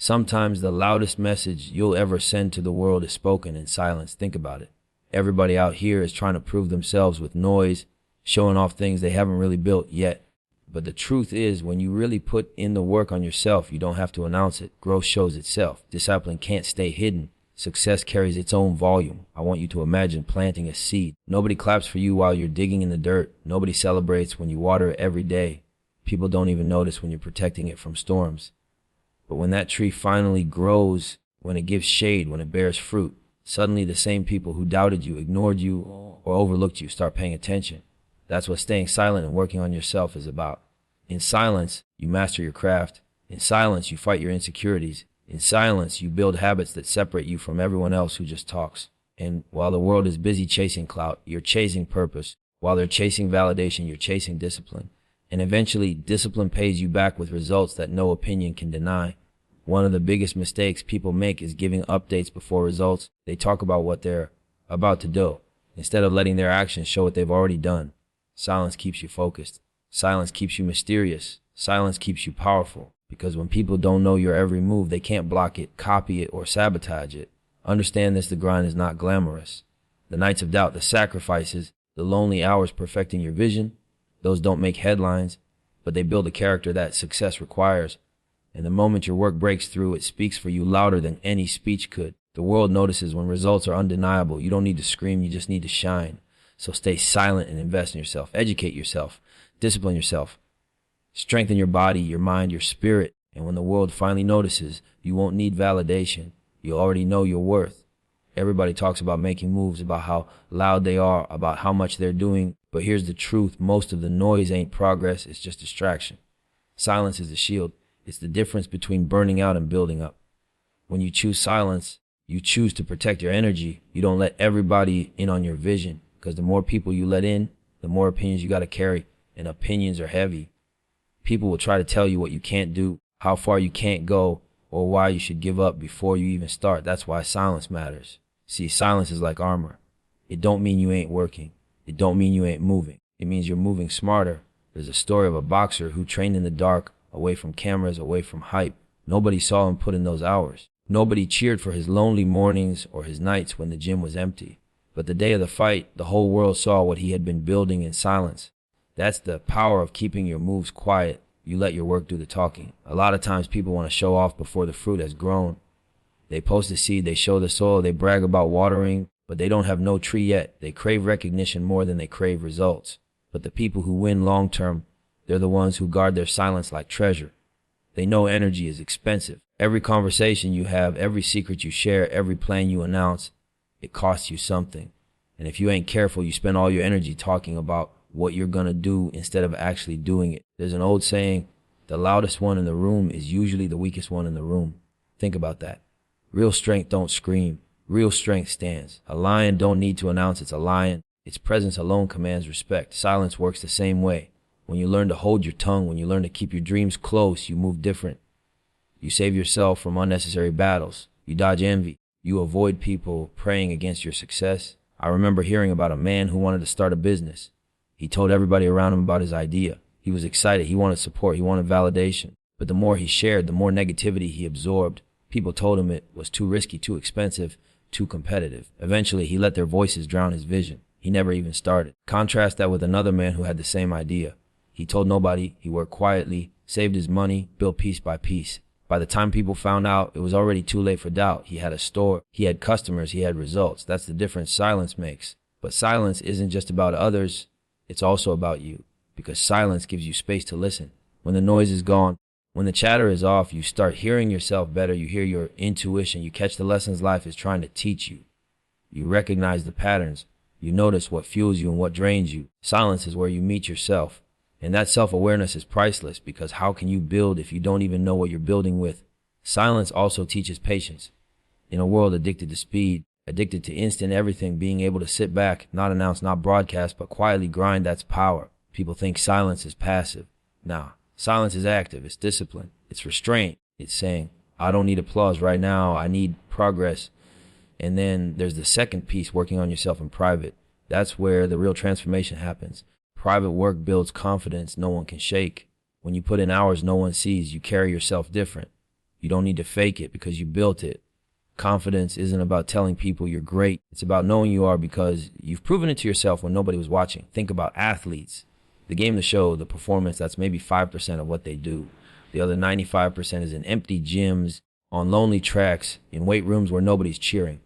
Sometimes the loudest message you'll ever send to the world is spoken in silence. Think about it. Everybody out here is trying to prove themselves with noise, showing off things they haven't really built yet. But the truth is, when you really put in the work on yourself, you don't have to announce it. Growth shows itself. Discipline can't stay hidden. Success carries its own volume. I want you to imagine planting a seed. Nobody claps for you while you're digging in the dirt. Nobody celebrates when you water it every day. People don't even notice when you're protecting it from storms. But when that tree finally grows, when it gives shade, when it bears fruit, suddenly the same people who doubted you, ignored you, or overlooked you start paying attention. That's what staying silent and working on yourself is about. In silence, you master your craft. In silence, you fight your insecurities. In silence, you build habits that separate you from everyone else who just talks. And while the world is busy chasing clout, you're chasing purpose. While they're chasing validation, you're chasing discipline. And eventually, discipline pays you back with results that no opinion can deny. One of the biggest mistakes people make is giving updates before results. They talk about what they're about to do, instead of letting their actions show what they've already done. Silence keeps you focused. Silence keeps you mysterious. Silence keeps you powerful. Because when people don't know your every move, they can't block it, copy it, or sabotage it. Understand this, the grind is not glamorous. The nights of doubt, the sacrifices, the lonely hours perfecting your vision, those don't make headlines, but they build a character that success requires. And the moment your work breaks through, it speaks for you louder than any speech could. The world notices when results are undeniable. You don't need to scream, you just need to shine. So stay silent and invest in yourself. Educate yourself. Discipline yourself. Strengthen your body, your mind, your spirit. And when the world finally notices, you won't need validation. You already know your worth. Everybody talks about making moves, about how loud they are, about how much they're doing. But here's the truth. Most of the noise ain't progress. It's just distraction. Silence is the shield. It's the difference between burning out and building up. When you choose silence, you choose to protect your energy. You don't let everybody in on your vision. Because the more people you let in, the more opinions you got to carry. And opinions are heavy. People will try to tell you what you can't do, how far you can't go, or why you should give up before you even start. That's why silence matters. See, silence is like armor. It don't mean you ain't working. It don't mean you ain't moving. It means you're moving smarter. There's a story of a boxer who trained in the dark, away from cameras, away from hype. Nobody saw him put in those hours. Nobody cheered for his lonely mornings or his nights when the gym was empty. But the day of the fight, the whole world saw what he had been building in silence. That's the power of keeping your moves quiet. You let your work do the talking. A lot of times people want to show off before the fruit has grown. They post the seed, they show the soil, they brag about watering, but they don't have no tree yet. They crave recognition more than they crave results. But the people who win long term, they're the ones who guard their silence like treasure. They know energy is expensive. Every conversation you have, every secret you share, every plan you announce, it costs you something. And if you ain't careful, you spend all your energy talking about what you're gonna do instead of actually doing it. There's an old saying, the loudest one in the room is usually the weakest one in the room. Think about that. Real strength don't scream. Real strength stands. A lion don't need to announce it's a lion. Its presence alone commands respect. Silence works the same way. When you learn to hold your tongue, when you learn to keep your dreams close, you move different. You save yourself from unnecessary battles. You dodge envy. You avoid people praying against your success. I remember hearing about a man who wanted to start a business. He told everybody around him about his idea. He was excited. He wanted support. He wanted validation. But the more he shared, the more negativity he absorbed. People told him it was too risky, too expensive, too competitive. Eventually, he let their voices drown his vision. He never even started. Contrast that with another man who had the same idea. He told nobody. He worked quietly, saved his money, built piece by piece. By the time people found out, it was already too late for doubt. He had a store. He had customers. He had results. That's the difference silence makes. But silence isn't just about others. It's also about you, because silence gives you space to listen. When the noise is gone, when the chatter is off, you start hearing yourself better. You hear your intuition. You catch the lessons life is trying to teach you. You recognize the patterns. You notice what fuels you and what drains you. Silence is where you meet yourself. And that self-awareness is priceless, because how can you build if you don't even know what you're building with? Silence also teaches patience. In a world addicted to speed, addicted to instant everything, being able to sit back, not announce, not broadcast, but quietly grind, that's power. People think silence is passive. Nah, silence is active. It's discipline. It's restraint. It's saying, I don't need applause right now. I need progress. And then there's the second piece, working on yourself in private. That's where the real transformation happens. Private work builds confidence no one can shake. When you put in hours no one sees, you carry yourself different. You don't need to fake it because you built it. Confidence isn't about telling people you're great. It's about knowing you are because you've proven it to yourself when nobody was watching. Think about athletes. The game, the show, the performance, that's maybe 5% of what they do. The other 95% is in empty gyms, on lonely tracks, in weight rooms where nobody's cheering.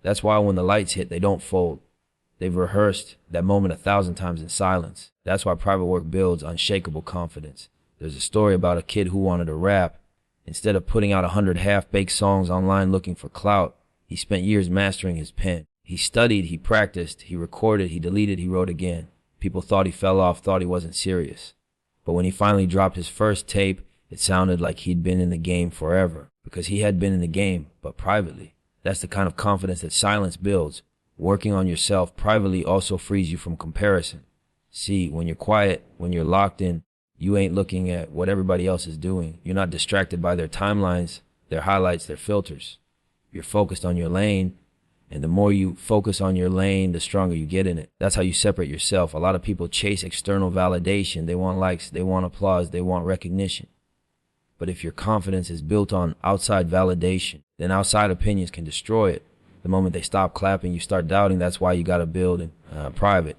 That's why when the lights hit, they don't fold. They've rehearsed that moment 1,000 times in silence. That's why private work builds unshakable confidence. There's a story about a kid who wanted to rap. Instead of putting out 100 half-baked songs online looking for clout, he spent years mastering his pen. He studied, he practiced, he recorded, he deleted, he wrote again. People thought he fell off, thought he wasn't serious. But when he finally dropped his first tape, it sounded like he'd been in the game forever, because he had been in the game, but privately. That's the kind of confidence that silence builds. Working on yourself privately also frees you from comparison. See, when you're quiet, when you're locked in, you ain't looking at what everybody else is doing. You're not distracted by their timelines, their highlights, their filters. You're focused on your lane, and the more you focus on your lane, the stronger you get in it. That's how you separate yourself. A lot of people chase external validation. They want likes, they want applause, they want recognition. But if your confidence is built on outside validation, then outside opinions can destroy it. The moment they stop clapping, you start doubting. That's why you got to build in private.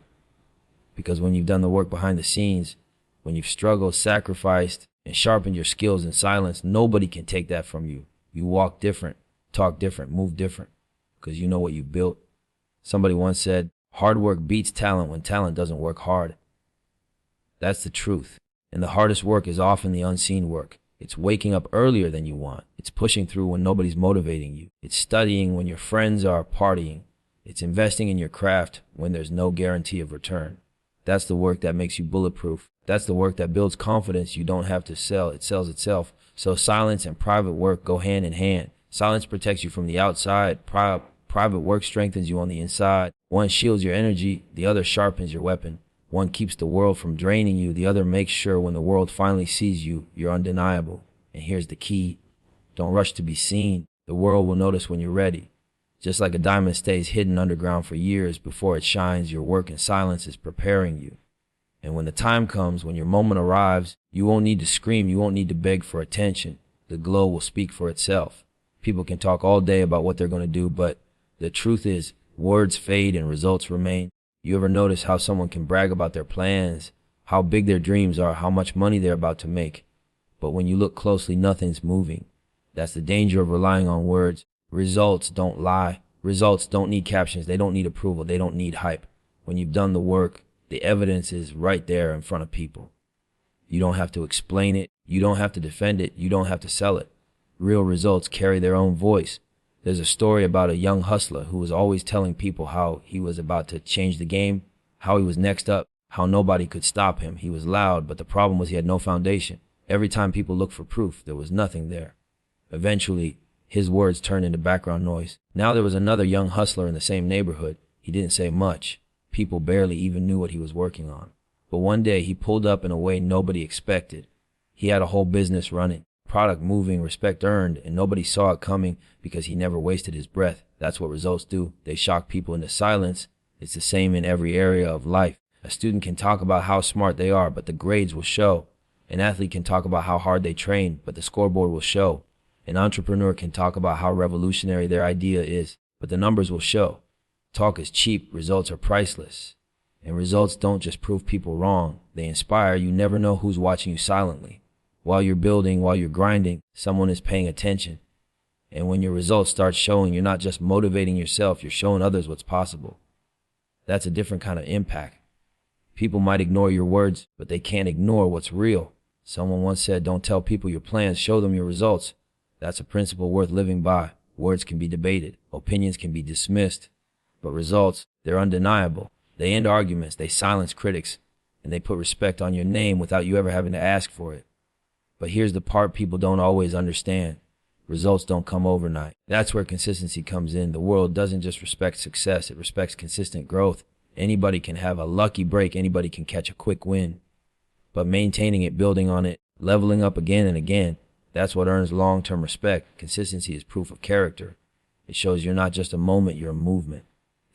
Because when you've done the work behind the scenes, when you've struggled, sacrificed, and sharpened your skills in silence, nobody can take that from you. You walk different, talk different, move different, because you know what you built. Somebody once said, hard work beats talent when talent doesn't work hard. That's the truth. And the hardest work is often the unseen work. It's waking up earlier than you want. It's pushing through when nobody's motivating you. It's studying when your friends are partying. It's investing in your craft when there's no guarantee of return. That's the work that makes you bulletproof. That's the work that builds confidence you don't have to sell. It sells itself. So silence and private work go hand in hand. Silence protects you from the outside. Private work strengthens you on the inside. One shields your energy. The other sharpens your weapon. One keeps the world from draining you. The other makes sure when the world finally sees you, you're undeniable. And here's the key. Don't rush to be seen. The world will notice when you're ready. Just like a diamond stays hidden underground for years before it shines, your work in silence is preparing you. And when the time comes, when your moment arrives, you won't need to scream. You won't need to beg for attention. The glow will speak for itself. People can talk all day about what they're going to do, but the truth is, words fade and results remain. You ever notice how someone can brag about their plans, how big their dreams are, how much money they're about to make? But when you look closely, nothing's moving. That's the danger of relying on words. Results don't lie. Results don't need captions. They don't need approval. They don't need hype. When you've done the work, the evidence is right there in front of people. You don't have to explain it. You don't have to defend it. You don't have to sell it. Real results carry their own voice. There's a story about a young hustler who was always telling people how he was about to change the game, how he was next up, how nobody could stop him. He was loud, but the problem was he had no foundation. Every time people looked for proof, there was nothing there. Eventually, his words turned into background noise. Now there was another young hustler in the same neighborhood. He didn't say much. People barely even knew what he was working on. But one day he pulled up in a way nobody expected. He had a whole business running, product moving, respect earned, and nobody saw it coming because he never wasted his breath. That's what results do. They shock people into silence. It's the same in every area of life. A student can talk about how smart they are, but the grades will show. An athlete can talk about how hard they train, but the scoreboard will show. An entrepreneur can talk about how revolutionary their idea is, but the numbers will show. Talk is cheap, results are priceless. And results don't just prove people wrong, they inspire. You never know who's watching you silently. While you're building, while you're grinding, someone is paying attention. And when your results start showing, you're not just motivating yourself, you're showing others what's possible. That's a different kind of impact. People might ignore your words, but they can't ignore what's real. Someone once said, don't tell people your plans, show them your results. That's a principle worth living by. Words can be debated, opinions can be dismissed, but results, they're undeniable. They end arguments, they silence critics, and they put respect on your name without you ever having to ask for it. But here's the part people don't always understand. Results don't come overnight. That's where consistency comes in. The world doesn't just respect success, it respects consistent growth. Anybody can have a lucky break, anybody can catch a quick win. But maintaining it, building on it, leveling up again and again, that's what earns long-term respect. Consistency is proof of character. It shows you're not just a moment, you're a movement.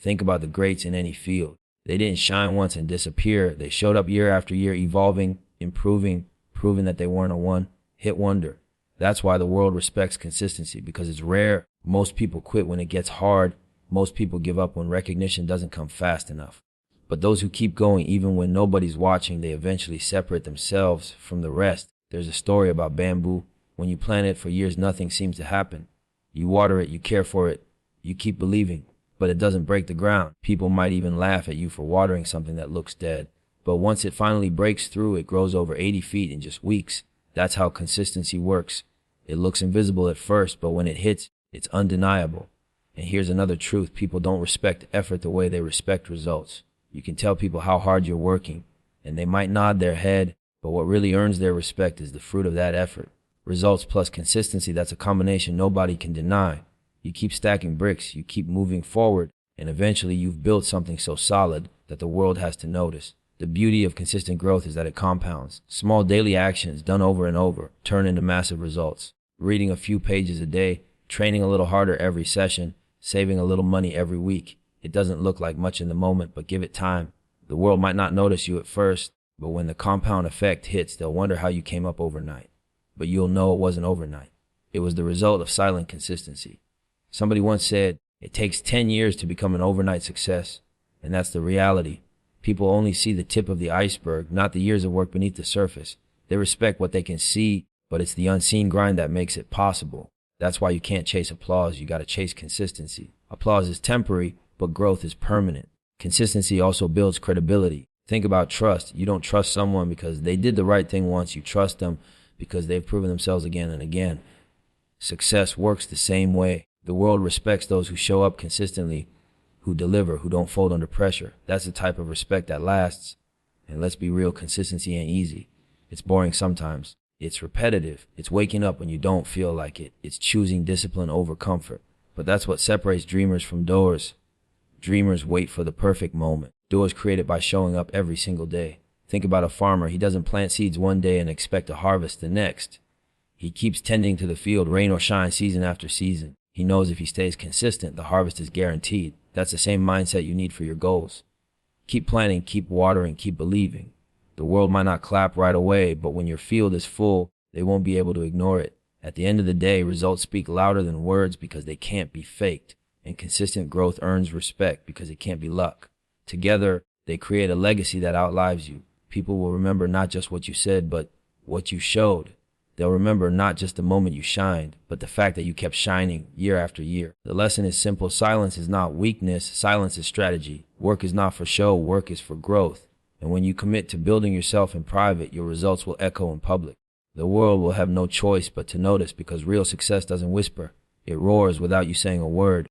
Think about the greats in any field. They didn't shine once and disappear. They showed up year after year, evolving, improving, proving that they weren't a one-hit wonder. That's why the world respects consistency, because it's rare. Most people quit when it gets hard. Most people give up when recognition doesn't come fast enough. But those who keep going even when nobody's watching, they eventually separate themselves from the rest. There's a story about bamboo. When you plant it for years, nothing seems to happen. You water it, you care for it, you keep believing, but it doesn't break the ground. People might even laugh at you for watering something that looks dead. But once it finally breaks through, it grows over 80 feet in just weeks. That's how consistency works. It looks invisible at first, but when it hits, it's undeniable. And here's another truth. People don't respect effort the way they respect results. You can tell people how hard you're working, and they might nod their head, but what really earns their respect is the fruit of that effort. Results plus consistency, that's a combination nobody can deny. You keep stacking bricks, you keep moving forward, and eventually you've built something so solid that the world has to notice. The beauty of consistent growth is that it compounds. Small daily actions done over and over turn into massive results. Reading a few pages a day, training a little harder every session, saving a little money every week. It doesn't look like much in the moment, but give it time. The world might not notice you at first, but when the compound effect hits, they'll wonder how you came up overnight. But you'll know it wasn't overnight. It was the result of silent consistency. Somebody once said, it takes 10 years to become an overnight success, and that's the reality. People only see the tip of the iceberg, not the years of work beneath the surface. They respect what they can see, but it's the unseen grind that makes it possible. That's why you can't chase applause, you gotta chase consistency. Applause is temporary, but growth is permanent. Consistency also builds credibility. Think about trust. You don't trust someone because they did the right thing once. You trust them because they've proven themselves again and again. Success works the same way. The world respects those who show up consistently, who deliver, who don't fold under pressure. That's the type of respect that lasts. And let's be real, consistency ain't easy. It's boring sometimes. It's repetitive. It's waking up when you don't feel like it. It's choosing discipline over comfort. But that's what separates dreamers from doers. Dreamers wait for the perfect moment. Doers create it by showing up every single day. Think about a farmer. He doesn't plant seeds one day and expect a harvest the next. He keeps tending to the field, rain or shine, season after season. He knows if he stays consistent, the harvest is guaranteed. That's the same mindset you need for your goals. Keep planting, keep watering, keep believing. The world might not clap right away, but when your field is full, they won't be able to ignore it. At the end of the day, results speak louder than words because they can't be faked. And consistent growth earns respect because it can't be luck. Together, they create a legacy that outlives you. People will remember not just what you said, but what you showed. They'll remember not just the moment you shined, but the fact that you kept shining year after year. The lesson is simple. Silence is not weakness. Silence is strategy. Work is not for show. Work is for growth. And when you commit to building yourself in private, your results will echo in public. The world will have no choice but to notice because real success doesn't whisper. It roars without you saying a word.